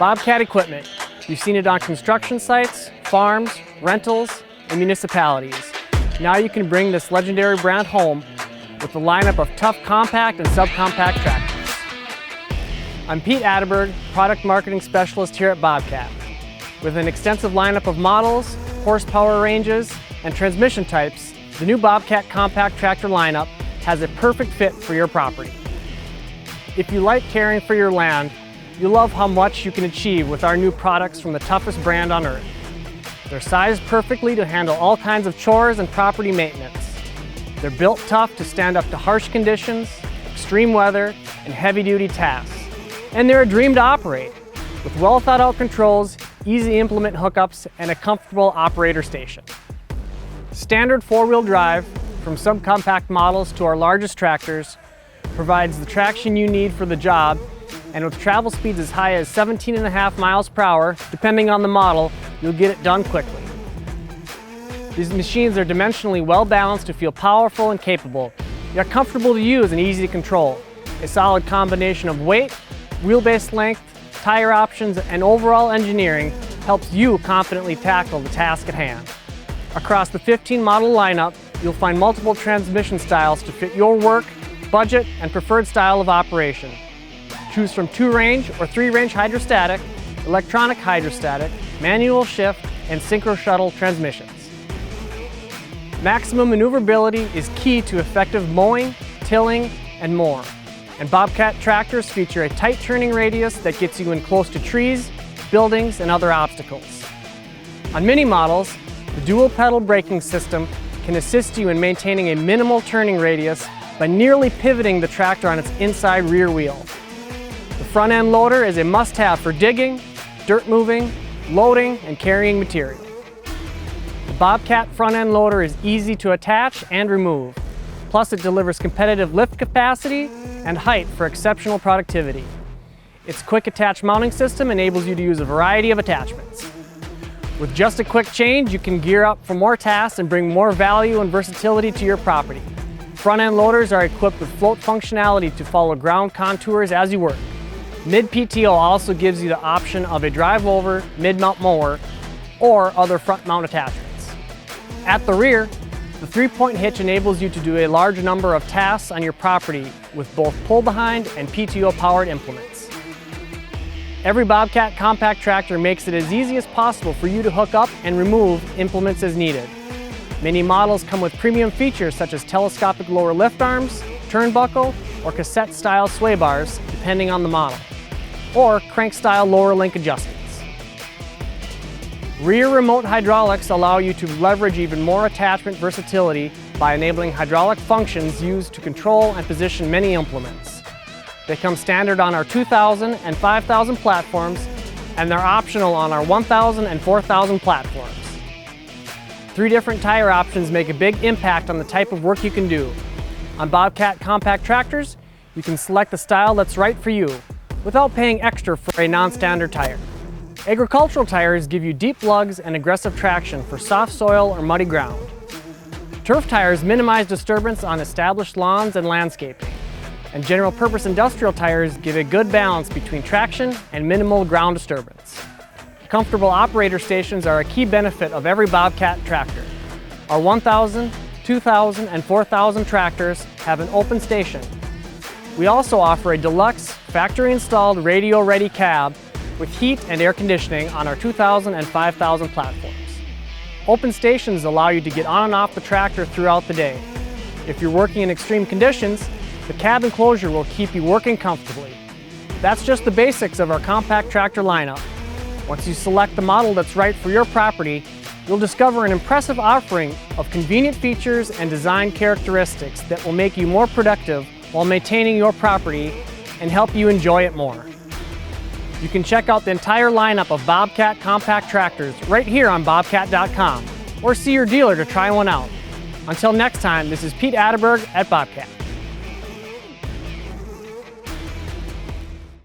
Bobcat equipment. You've seen it on construction sites, farms, rentals, and municipalities. Now you can bring this legendary brand home with a lineup of tough compact and subcompact tractors. I'm Pete Atterberg, Product Marketing Specialist here at Bobcat. With an extensive lineup of models, horsepower ranges, and transmission types, the new Bobcat compact tractor lineup has a perfect fit for your property. If you like caring for your land, you'll love how much you can achieve with our new products from the toughest brand on earth. They're sized perfectly to handle all kinds of chores and property maintenance. They're built tough to stand up to harsh conditions, extreme weather, and heavy-duty tasks. And they're a dream to operate, with well-thought-out controls, easy-to-implement hookups, and a comfortable operator station. Standard four-wheel drive, from subcompact models to our largest tractors, provides the traction you need for the job, and with travel speeds as high as 17.5 miles per hour, depending on the model, you'll get it done quickly. These machines are dimensionally well balanced to feel powerful and capable, yet comfortable to use and easy to control. A solid combination of weight, wheelbase length, tire options, and overall engineering helps you confidently tackle the task at hand. Across the 15 model lineup, you'll find multiple transmission styles to fit your work, budget, and preferred style of operation. Choose from 2-range or 3-range hydrostatic, electronic hydrostatic, manual shift, and synchro shuttle transmissions. Maximum maneuverability is key to effective mowing, tilling, and more. And Bobcat tractors feature a tight turning radius that gets you in close to trees, buildings, and other obstacles. On mini models, the dual pedal braking system can assist you in maintaining a minimal turning radius by nearly pivoting the tractor on its inside rear wheel. The front end loader is a must-have for digging, dirt moving, loading, and carrying material. The Bobcat front end loader is easy to attach and remove. Plus, it delivers competitive lift capacity and height for exceptional productivity. Its quick attach mounting system enables you to use a variety of attachments. With just a quick change, you can gear up for more tasks and bring more value and versatility to your property. Front end loaders are equipped with float functionality to follow ground contours as you work. Mid-PTO also gives you the option of a drive-over, mid-mount mower, or other front mount attachments. At the rear, the 3-point hitch enables you to do a large number of tasks on your property with both pull-behind and PTO-powered implements. Every Bobcat compact tractor makes it as easy as possible for you to hook up and remove implements as needed. Many models come with premium features such as telescopic lower lift arms, turnbuckle, or cassette-style sway bars, depending on the model, or crank-style lower link adjustments. Rear remote hydraulics allow you to leverage even more attachment versatility by enabling hydraulic functions used to control and position many implements. They come standard on our 2000 and 5000 platforms, and they're optional on our 1000 and 4000 platforms. 3 different tire options make a big impact on the type of work you can do. On Bobcat compact tractors, you can select the style that's right for you without paying extra for a non-standard tire. Agricultural tires give you deep lugs and aggressive traction for soft soil or muddy ground. Turf tires minimize disturbance on established lawns and landscaping. And general purpose industrial tires give a good balance between traction and minimal ground disturbance. Comfortable operator stations are a key benefit of every Bobcat tractor. Our 1000, 2000, and 4000 tractors have an open station. We also offer a deluxe, factory-installed radio-ready cab with heat and air conditioning on our 2000 and 5000 platforms. Open stations allow you to get on and off the tractor throughout the day. If you're working in extreme conditions, the cab enclosure will keep you working comfortably. That's just the basics of our compact tractor lineup. Once you select the model that's right for your property, you'll discover an impressive offering of convenient features and design characteristics that will make you more productive while maintaining your property and help you enjoy it more. You can check out the entire lineup of Bobcat compact tractors right here on Bobcat.com or see your dealer to try one out. Until next time, this is Pete Atterberg at Bobcat.